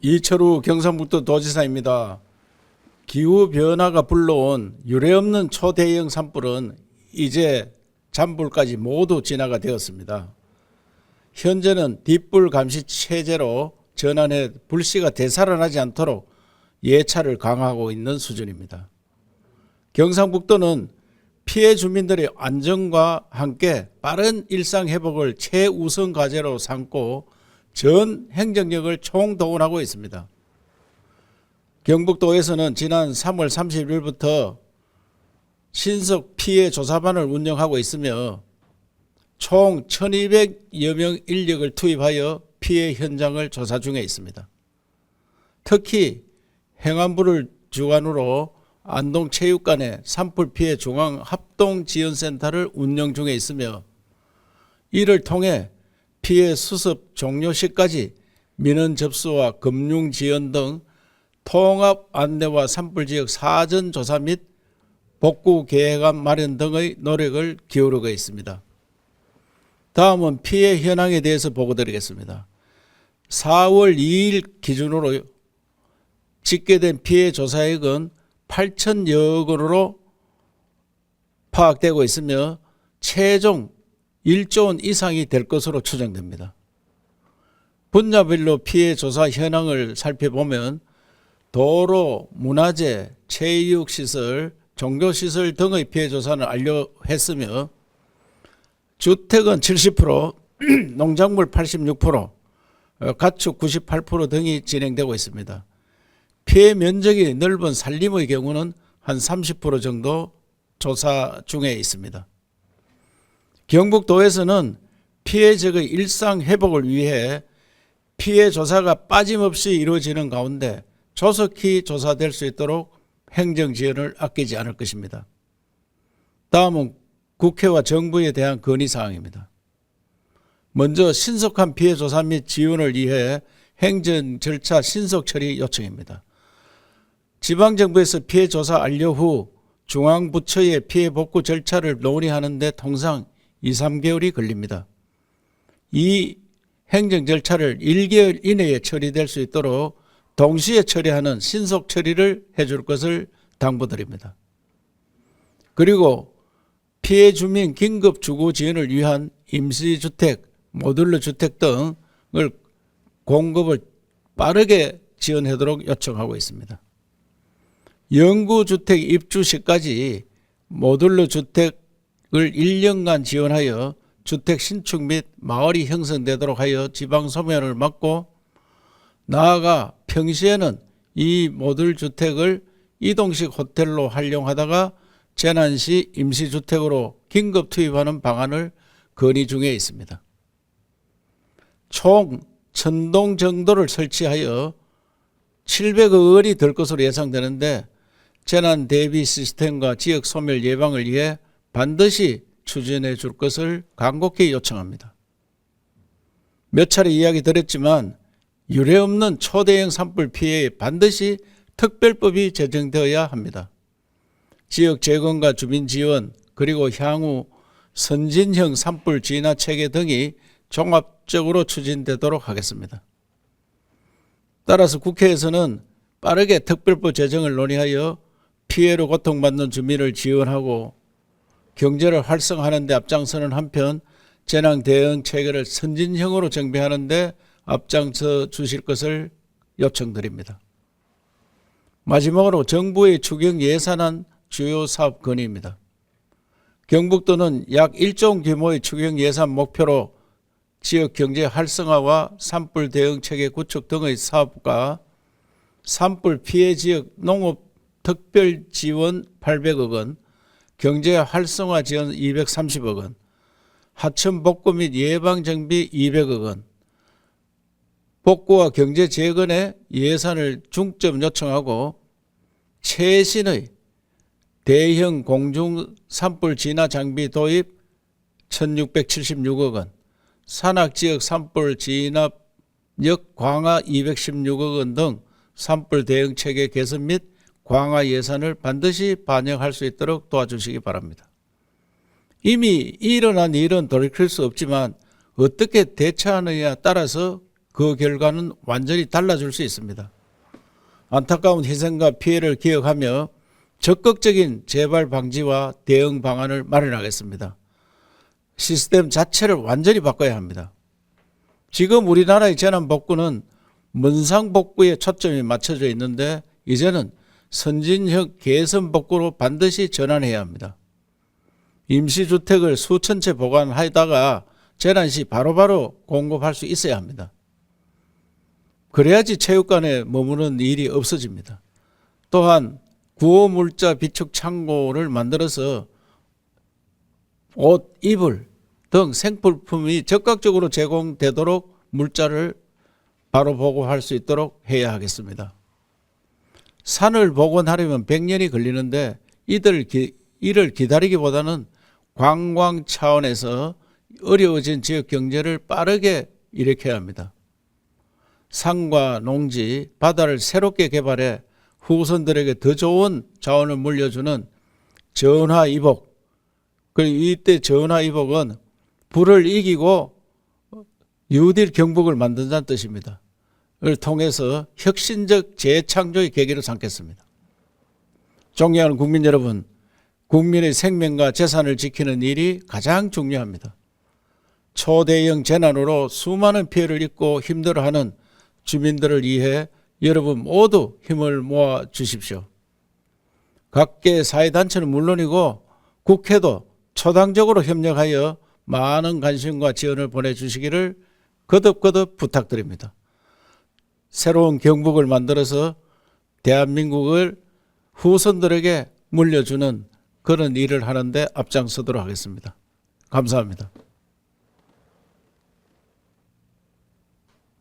이철우 경상북도 도지사입니다. 기후변화가 불러온 유례없는 초대형 산불은 이제 잔불까지 모두 진화가 되었습니다. 현재는 뒷불 감시 체제로 전환해 불씨가 되살아나지 않도록 예찰을 강화하고 있는 수준입니다. 경상북도는 피해 주민들의 안전과 함께 빠른 일상 회복을 최우선 과제로 삼고 전 행정력을 총동원하고 있습니다. 경북도에서는 지난 3월 30일부터 신속 피해 조사반을 운영하고 있으며 총 1200여 명 인력을 투입하여 피해 현장을 조사 중에 있습니다. 특히 행안부를 주관으로 안동체육관에 산불 피해 중앙합동지원센터를 운영 중에 있으며 이를 통해 피해 수습 종료 시까지 민원 접수와 금융 지원 등 통합 안내와 산불지역 사전 조사 및 복구 계획안 마련 등의 노력을 기울이고 있습니다. 다음은 피해 현황에 대해서 보고드리겠습니다. 4월 2일 기준으로 집계된 피해 조사액은 8천여 건으로 파악되고 있으며 최종 1조 원 이상이 될 것으로 추정됩니다. 분야별로 피해 조사 현황을 살펴보면 도로, 문화재, 체육시설, 종교시설 등의 피해 조사는 완료했으며 주택은 70%, 농작물 86%, 가축 98% 등이 진행되고 있습니다. 피해 면적이 넓은 산림의 경우는 한 30% 정도 조사 중에 있습니다. 경북도에서는 피해자의 일상 회복을 위해 피해 조사가 빠짐없이 이루어지는 가운데 조속히 조사될 수 있도록 행정 지원을 아끼지 않을 것입니다. 다음은 국회와 정부에 대한 건의사항입니다. 먼저 신속한 피해 조사 및 지원을 위해 행정 절차 신속 처리 요청입니다. 지방정부에서 피해 조사 완료 후 중앙부처의 피해 복구 절차를 논의하는 데 통상 2~3개월이 걸립니다. 이 행정 절차를 1개월 이내에 처리될 수 있도록 동시에 처리하는 신속 처리를 해줄 것을 당부드립니다. 그리고 피해 주민 긴급 주거 지원을 위한 임시주택, 모듈러 주택 등을 공급을 빠르게 지원하도록 요청하고 있습니다. 영구주택 입주 시까지 모듈러 주택을 1년간 지원하여 주택 신축 및 마을이 형성되도록 하여 지방 소멸을 막고 나아가 평시에는 이 모듈 주택을 이동식 호텔로 활용하다가 재난시 임시주택으로 긴급 투입하는 방안을 건의 중에 있습니다. 총 1000동 정도를 설치하여 700억 원이 들 것으로 예상되는데 재난 대비 시스템과 지역 소멸 예방을 위해 반드시 추진해 줄 것을 간곡히 요청합니다. 몇 차례 이야기 드렸지만 유례없는 초대형 산불 피해에 반드시 특별법이 제정되어야 합니다. 지역 재건과 주민 지원 그리고 향후 선진형 산불 진화 체계 등이 종합적으로 추진되도록 하겠습니다. 따라서 국회에서는 빠르게 특별법 제정을 논의하여 피해로 고통받는 주민을 지원하고 경제를 활성화하는 데 앞장서는 한편 재난 대응 체계를 선진형으로 정비하는 데 앞장서 주실 것을 요청드립니다. 마지막으로 정부의 추경 예산안 주요 사업 건의입니다. 경북도는 약 1조 원 규모의 추경 예산 목표로 지역 경제 활성화와 산불 대응 체계 구축 등의 사업과 산불 피해 지역 농업 특별 지원 800억 원, 경제 활성화 지원 230억 원, 하천 복구 및 예방 정비 200억 원, 복구와 경제 재건에 예산을 중점 요청하고 최신의 대형 공중 산불 진화 장비 도입 1676억 원, 산악지역 산불 진압력 강화 216억 원 등 산불 대응 체계 개선 및 강화 예산을 반드시 반영할 수 있도록 도와주시기 바랍니다. 이미 일어난 일은 돌이킬 수 없지만 어떻게 대처하느냐에 따라서 그 결과는 완전히 달라질 수 있습니다. 안타까운 희생과 피해를 기억하며 적극적인 재발 방지와 대응 방안을 마련하겠습니다. 시스템 자체를 완전히 바꿔야 합니다. 지금 우리나라의 재난복구는 문상복구에 초점이 맞춰져 있는데 이제는 선진형 개선복구로 반드시 전환해야 합니다. 임시주택을 수천 채 보관하다가 재난 시 바로바로 공급할 수 있어야 합니다. 그래야지 체육관에 머무는 일이 없어집니다. 또한 구호물자 비축 창고를 만들어서 옷, 이불 등 생필품이 적극적으로 제공되도록 물자를 바로 보고할 수 있도록 해야 하겠습니다. 산을 복원하려면 100년이 걸리는데 이를 기다리기보다는 관광 차원에서 어려워진 지역 경제를 빠르게 일으켜야 합니다. 산과 농지, 바다를 새롭게 개발해 후손들에게 더 좋은 자원을 물려주는 전화이복. 그리고 이때 전화이복은 불을 이기고 뉴딜 경북을 만든다는 뜻입니다. 을 통해서 혁신적 재창조의 계기로 삼겠습니다. 존경하는 국민 여러분, 국민의 생명과 재산을 지키는 일이 가장 중요합니다. 초대형 재난으로 수많은 피해를 입고 힘들어하는 주민들을 위해 여러분 모두 힘을 모아 주십시오. 각계 사회단체는 물론이고 국회도 초당적으로 협력하여 많은 관심과 지원을 보내주시기를 거듭거듭 부탁드립니다. 새로운 경북을 만들어서 대한민국을 후손들에게 물려주는 그런 일을 하는데 앞장서도록 하겠습니다. 감사합니다.